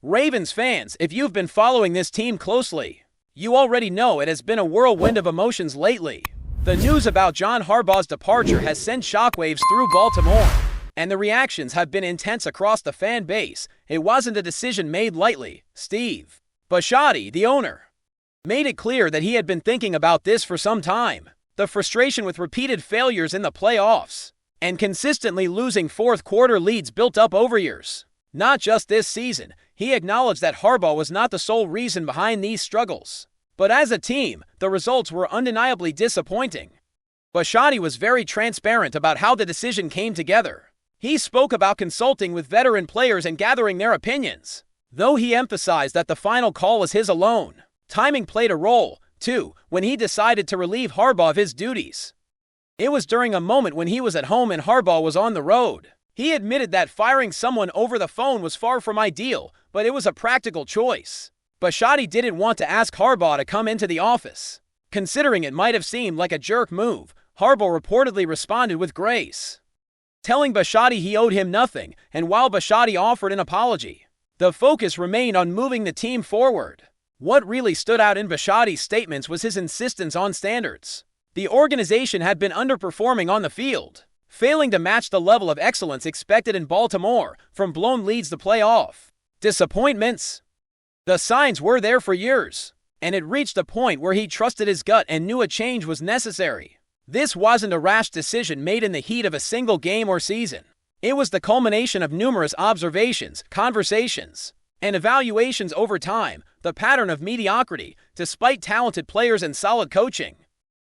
Ravens fans, if you've been following this team closely, you already know it has been a whirlwind of emotions lately. The news about John Harbaugh's departure has sent shockwaves through Baltimore, and the reactions have been intense across the fan base. It wasn't a decision made lightly. Steve Bisciotti, the owner, made it clear that he had been thinking about this for some time. The frustration with repeated failures in the playoffs and consistently losing fourth-quarter leads built up over years. Not just this season, he acknowledged that Harbaugh was not the sole reason behind these struggles. But as a team, the results were undeniably disappointing. Bisciotti was very transparent about how the decision came together. He spoke about consulting with veteran players and gathering their opinions, though he emphasized that the final call was his alone. Timing played a role, too, when he decided to relieve Harbaugh of his duties. It was during a moment when he was at home and Harbaugh was on the road. He admitted that firing someone over the phone was far from ideal, but it was a practical choice. Bisciotti didn't want to ask Harbaugh to come into the office. Considering it might have seemed like a jerk move, Harbaugh reportedly responded with grace, telling Bisciotti he owed him nothing, and while Bisciotti offered an apology, the focus remained on moving the team forward. What really stood out in Bisciotti's statements was his insistence on standards. The organization had been underperforming on the field, failing to match the level of excellence expected in Baltimore, from blown leads to playoff disappointments. The signs were there for years, and it reached a point where he trusted his gut and knew a change was necessary. This wasn't a rash decision made in the heat of a single game or season. It was the culmination of numerous observations, conversations, and evaluations over time. The pattern of mediocrity, despite talented players and solid coaching,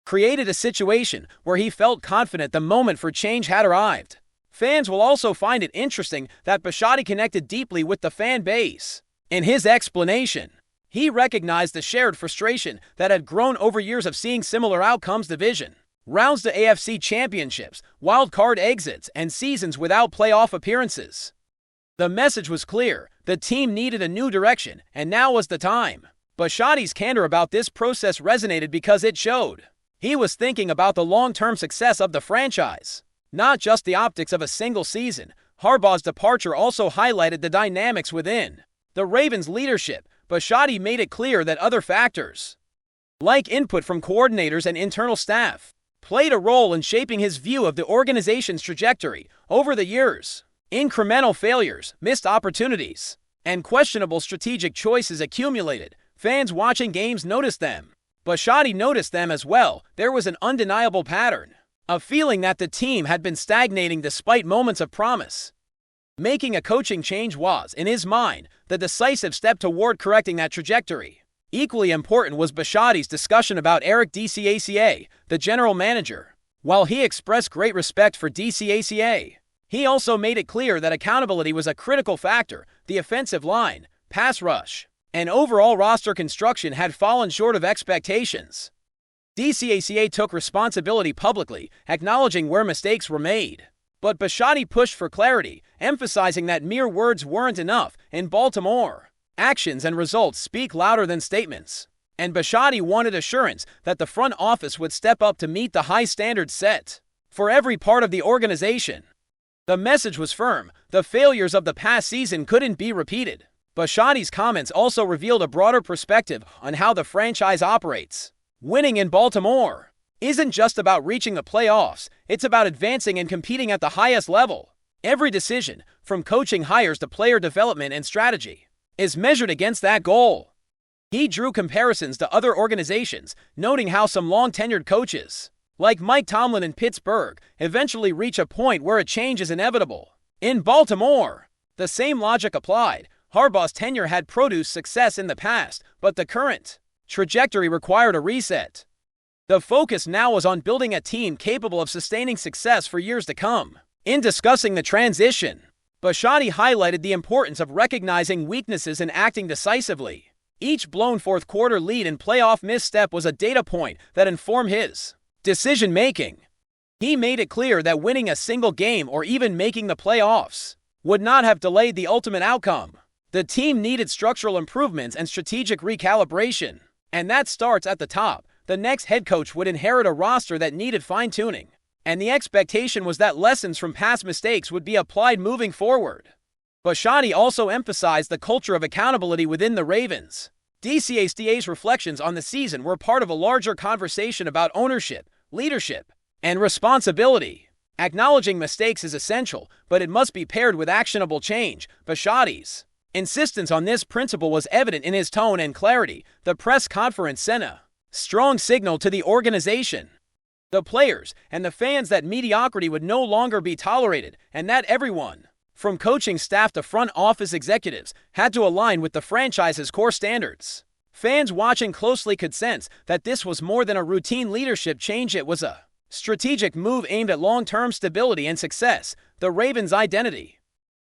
created a situation where he felt confident the moment for change had arrived. Fans will also find it interesting that Bisciotti connected deeply with the fan base. In his explanation, he recognized the shared frustration that had grown over years of seeing similar outcomes: division rounds to AFC championships, wild card exits, and seasons without playoff appearances. The message was clear: the team needed a new direction, and now was the time. Bisciotti's candor about this process resonated because it showed he was thinking about the long-term success of the franchise, not just the optics of a single season. Harbaugh's departure also highlighted the dynamics within the Ravens' leadership. Bisciotti made it clear that other factors, like input from coordinators and internal staff, played a role in shaping his view of the organization's trajectory. Over the years, incremental failures, missed opportunities, and questionable strategic choices accumulated. Fans watching games noticed them. Bisciotti noticed them as well. There was an undeniable pattern, a feeling that the team had been stagnating despite moments of promise. Making a coaching change was, in his mind, the decisive step toward correcting that trajectory. Equally important was Bisciotti's discussion about Eric DCACA, the general manager. While he expressed great respect for DCACA, he also made it clear that accountability was a critical factor. The offensive line, pass rush, and overall roster construction had fallen short of expectations. DCACA took responsibility publicly, acknowledging where mistakes were made. But Bisciotti pushed for clarity, emphasizing that mere words weren't enough. In Baltimore, actions and results speak louder than statements, and Bisciotti wanted assurance that the front office would step up to meet the high standards set for every part of the organization. The message was firm: the failures of the past season couldn't be repeated. Bisciotti's comments also revealed a broader perspective on how the franchise operates. Winning in Baltimore isn't just about reaching the playoffs, it's about advancing and competing at the highest level. Every decision, from coaching hires to player development and strategy, is measured against that goal. He drew comparisons to other organizations, noting how some long-tenured coaches, like Mike Tomlin in Pittsburgh, eventually reach a point where a change is inevitable. In Baltimore, the same logic applied. Harbaugh's tenure had produced success in the past, but the current trajectory required a reset. The focus now was on building a team capable of sustaining success for years to come. In discussing the transition, Bisciotti highlighted the importance of recognizing weaknesses and acting decisively. Each blown fourth-quarter lead and playoff misstep was a data point that informed his decision-making. He made it clear that winning a single game or even making the playoffs would not have delayed the ultimate outcome. The team needed structural improvements and strategic recalibration, and that starts at the top. The next head coach would inherit a roster that needed fine-tuning, and the expectation was that lessons from past mistakes would be applied moving forward. Bisciotti also emphasized the culture of accountability within the Ravens. DCA's reflections on the season were part of a larger conversation about ownership, leadership, and responsibility. Acknowledging mistakes is essential, but it must be paired with actionable change. Bisciotti's insistence on this principle was evident in his tone and clarity. The press conference sent a strong signal to the organization, the players, and the fans that mediocrity would no longer be tolerated, and that everyone, from coaching staff to front office executives, had to align with the franchise's core standards. Fans watching closely could sense that this was more than a routine leadership change. It was a strategic move aimed at long-term stability and success. The Ravens' identity,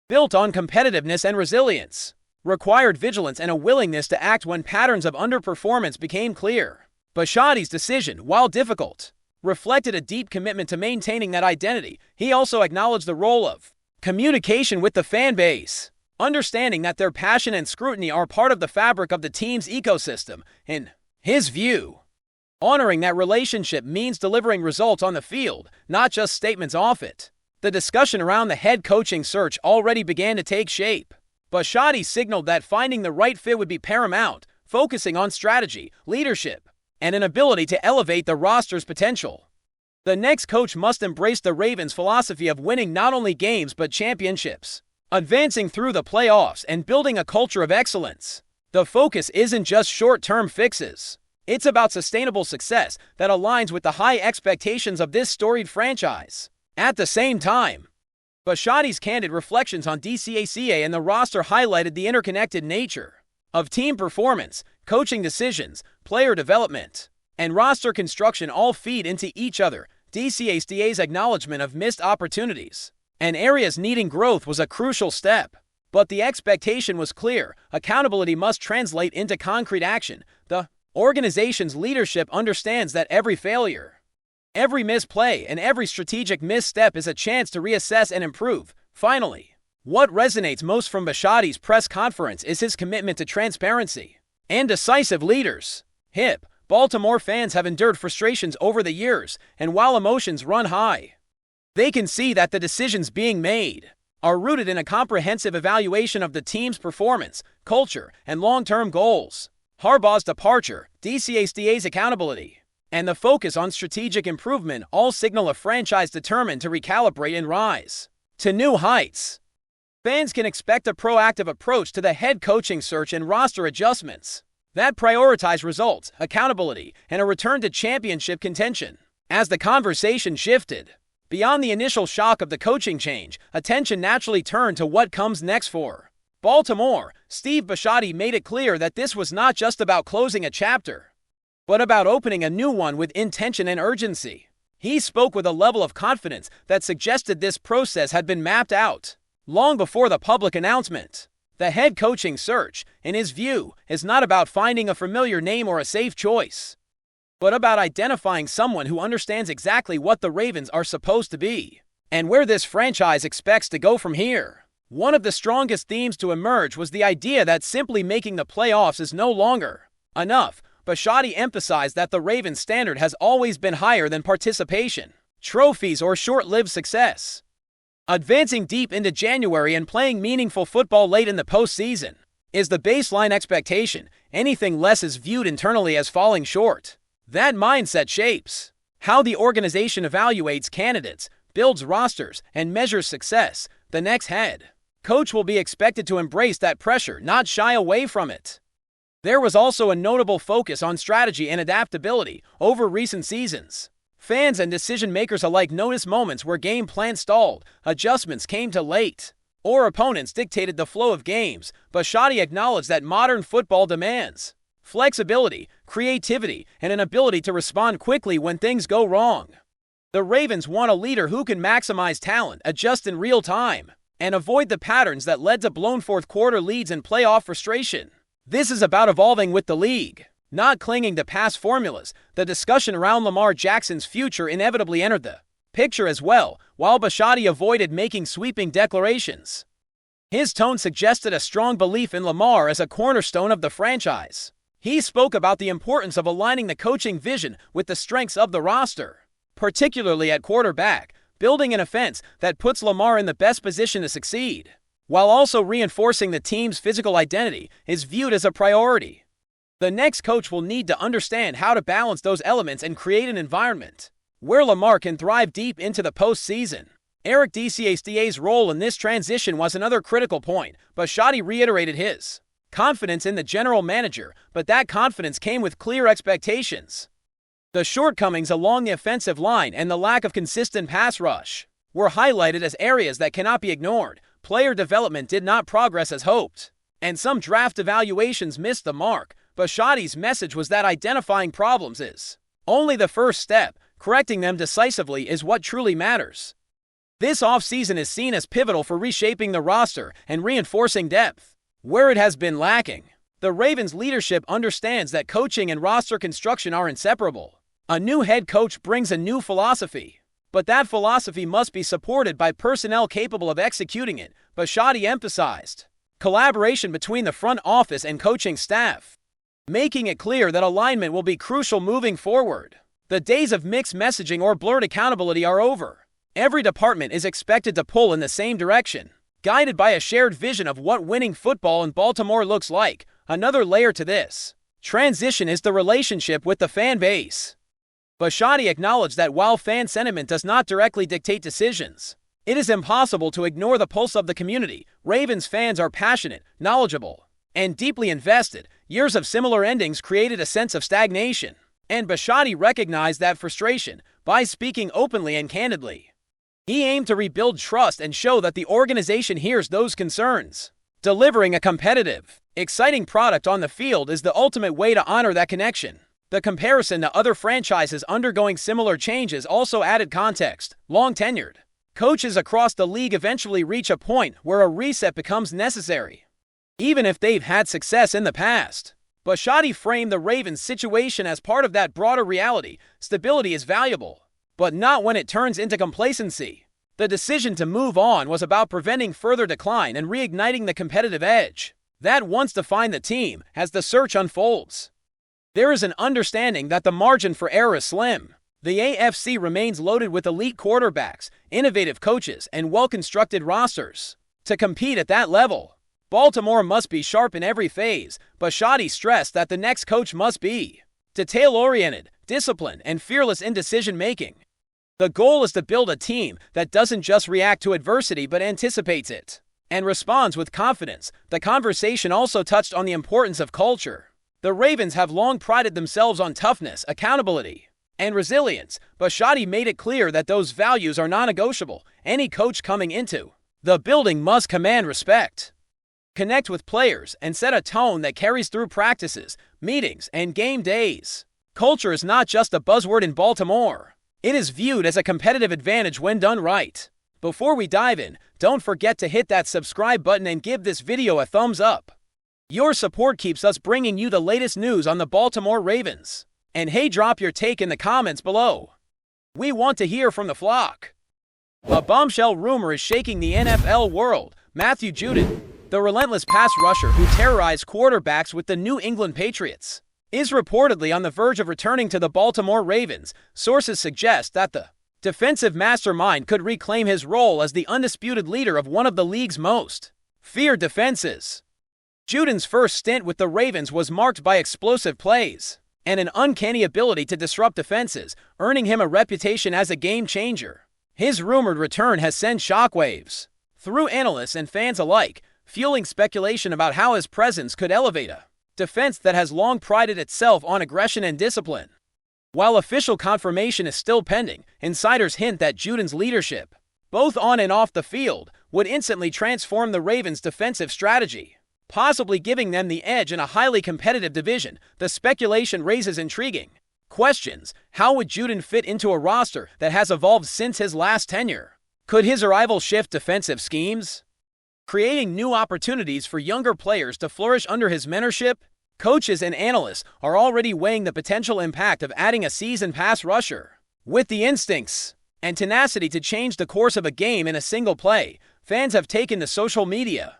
built on competitiveness and resilience, required vigilance and a willingness to act when patterns of underperformance became clear. Bisciotti's decision, while difficult, reflected a deep commitment to maintaining that identity. He also acknowledged the role of communication with the fan base, understanding that their passion and scrutiny are part of the fabric of the team's ecosystem. In his view, honoring that relationship means delivering results on the field, not just statements off it. The discussion around the head coaching search already began to take shape. Bisciotti signaled that finding the right fit would be paramount, focusing on strategy, leadership, and an ability to elevate the roster's potential. The next coach must embrace the Ravens' philosophy of winning not only games but championships, advancing through the playoffs and building a culture of excellence. The focus isn't just short-term fixes. It's about sustainable success that aligns with the high expectations of this storied franchise. At the same time, Bisciotti's candid reflections on DCACA and the roster highlighted the interconnected nature of team performance, coaching decisions, player development, and roster construction all feed into each other. DCACA's acknowledgement of missed opportunities and areas needing growth was a crucial step. But the expectation was clear. Accountability must translate into concrete action. The organization's leadership understands that every failure, every misplay, and every strategic misstep is a chance to reassess and improve. Finally, what resonates most from Bisciotti's press conference is his commitment to transparency and decisive leaders. Baltimore fans have endured frustrations over the years, and while emotions run high, they can see that the decisions being made are rooted in a comprehensive evaluation of the team's performance, culture, and long-term goals. Harbaugh's departure, DCACA's accountability, and the focus on strategic improvement all signal a franchise determined to recalibrate and rise to new heights. Fans can expect a proactive approach to the head coaching search and roster adjustments that prioritize results, accountability, and a return to championship contention. As the conversation shifted beyond the initial shock of the coaching change, attention naturally turned to what comes next for Baltimore. Steve Bisciotti made it clear that this was not just about closing a chapter, but about opening a new one with intention and urgency. He spoke with a level of confidence that suggested this process had been mapped out long before the public announcement. The head coaching search, in his view, is not about finding a familiar name or a safe choice, but about identifying someone who understands exactly what the Ravens are supposed to be and where this franchise expects to go from here. One of the strongest themes to emerge was the idea that simply making the playoffs is no longer enough. Bisciotti emphasized that the Ravens' standard has always been higher than participation, trophies, or short-lived success. Advancing deep into January and playing meaningful football late in the postseason is the baseline expectation. Anything less is viewed internally as falling short. That mindset shapes how the organization evaluates candidates, builds rosters, and measures success. The next head coach will be expected to embrace that pressure, not shy away from it. There was also a notable focus on strategy and adaptability over recent seasons. Fans and decision-makers alike noticed moments where game plans stalled, adjustments came too late, or opponents dictated the flow of games. Bisciotti acknowledged that modern football demands flexibility, creativity, and an ability to respond quickly when things go wrong. The Ravens want a leader who can maximize talent, adjust in real time, and avoid the patterns that led to blown fourth-quarter leads and playoff frustration. This is about evolving with the league, not clinging to past formulas. The discussion around Lamar Jackson's future inevitably entered the picture as well, while Bisciotti avoided making sweeping declarations. His tone suggested a strong belief in Lamar as a cornerstone of the franchise. He spoke about the importance of aligning the coaching vision with the strengths of the roster, particularly at quarterback, building an offense that puts Lamar in the best position to succeed. while also reinforcing the team's physical identity, is viewed as a priority. The next coach will need to understand how to balance those elements and create an environment where Lamar can thrive deep into the postseason. Eric Dcasda's role in this transition was another critical point, but Bisciotti reiterated his confidence in the general manager, but that confidence came with clear expectations. The shortcomings along the offensive line and the lack of consistent pass rush were highlighted as areas that cannot be ignored. Player development did not progress as hoped, and some draft evaluations missed the mark. Bisciotti's message was that identifying problems is only the first step. Correcting them decisively is what truly matters. This offseason is seen as pivotal for reshaping the roster and reinforcing depth where it has been lacking. The Ravens' leadership understands that coaching and roster construction are inseparable. A new head coach brings a new philosophy, but that philosophy must be supported by personnel capable of executing it. Bisciotti emphasized collaboration between the front office and coaching staff, making it clear that alignment will be crucial moving forward. The days of mixed messaging or blurred accountability are over. Every department is expected to pull in the same direction, guided by a shared vision of what winning football in Baltimore looks like. Another layer to this transition is the relationship with the fan base. Bisciotti acknowledged that while fan sentiment does not directly dictate decisions, it is impossible to ignore the pulse of the community. Ravens fans are passionate, knowledgeable, and deeply invested. Years of similar endings created a sense of stagnation, and Bisciotti recognized that frustration by speaking openly and candidly. He aimed to rebuild trust and show that the organization hears those concerns. Delivering a competitive, exciting product on the field is the ultimate way to honor that connection. The comparison to other franchises undergoing similar changes also added context. Long-tenured coaches across the league eventually reach a point where a reset becomes necessary, even if they've had success in the past. Bisciotti framed the Ravens' situation as part of that broader reality. Stability is valuable, but not when it turns into complacency. The decision to move on was about preventing further decline and reigniting the competitive edge that once defined the team. As the search unfolds, there is an understanding that the margin for error is slim. The AFC remains loaded with elite quarterbacks, innovative coaches, and well-constructed rosters. To compete at that level, Baltimore must be sharp in every phase. Bisciotti stressed that the next coach must be detail-oriented, disciplined, and fearless in decision-making. The goal is to build a team that doesn't just react to adversity but anticipates it and responds with confidence. The conversation also touched on the importance of culture. The Ravens have long prided themselves on toughness, accountability, and resilience. Bisciotti made it clear that those values are non-negotiable. Any coach coming into the building must command respect, connect with players, and set a tone that carries through practices, meetings, and game days. Culture is not just a buzzword in Baltimore. It is viewed as a competitive advantage when done right. Before we dive in, don't forget to hit that subscribe button and give this video a thumbs up. Your support keeps us bringing you the latest news on the Baltimore Ravens. And hey, drop your take in the comments below. We want to hear from the flock. A bombshell rumor is shaking the NFL world. Matthew Judon, the relentless pass rusher who terrorized quarterbacks with the New England Patriots, is reportedly on the verge of returning to the Baltimore Ravens. Sources suggest that the defensive mastermind could reclaim his role as the undisputed leader of one of the league's most feared defenses. Judon's first stint with the Ravens was marked by explosive plays and an uncanny ability to disrupt defenses, earning him a reputation as a game-changer. His rumored return has sent shockwaves through analysts and fans alike, fueling speculation about how his presence could elevate a defense that has long prided itself on aggression and discipline. While official confirmation is still pending, insiders hint that Judon's leadership, both on and off the field, would instantly transform the Ravens' defensive strategy, possibly giving them the edge in a highly competitive division. The speculation raises intriguing questions. How would Judon fit into a roster that has evolved since his last tenure? Could his arrival shift defensive schemes, creating new opportunities for younger players to flourish under his mentorship? Coaches and analysts are already weighing the potential impact of adding a seasoned pass rusher with the instincts and tenacity to change the course of a game in a single play. Fans have taken to social media,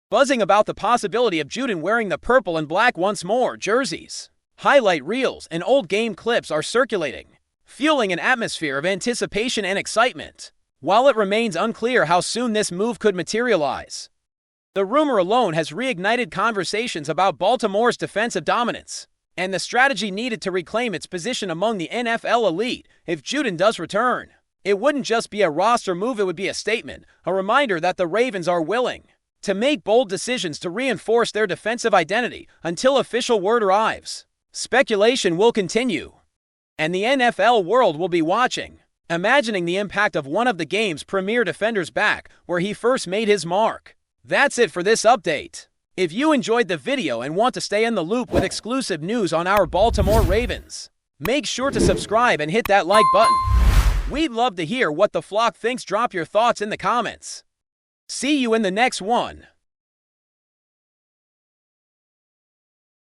buzzing about the possibility of Judon wearing the purple and black once more. Jerseys, highlight reels, and old game clips are circulating, fueling an atmosphere of anticipation and excitement. While it remains unclear how soon this move could materialize, The rumor alone has reignited conversations about Baltimore's defensive dominance and the strategy needed to reclaim its position among the NFL elite if Judon does return. It wouldn't just be a roster move, it would be a statement, a reminder that the Ravens are willing to make bold decisions to reinforce their defensive identity until official word arrives. Speculation will continue, and the NFL world will be watching, imagining the impact of one of the game's premier defenders back where he first made his mark. That's it for this update. If you enjoyed the video and want to stay in the loop with exclusive news on our Baltimore Ravens, make sure to subscribe and hit that like button. We'd love to hear what the flock thinks. Drop your thoughts in the comments. See you in the next one.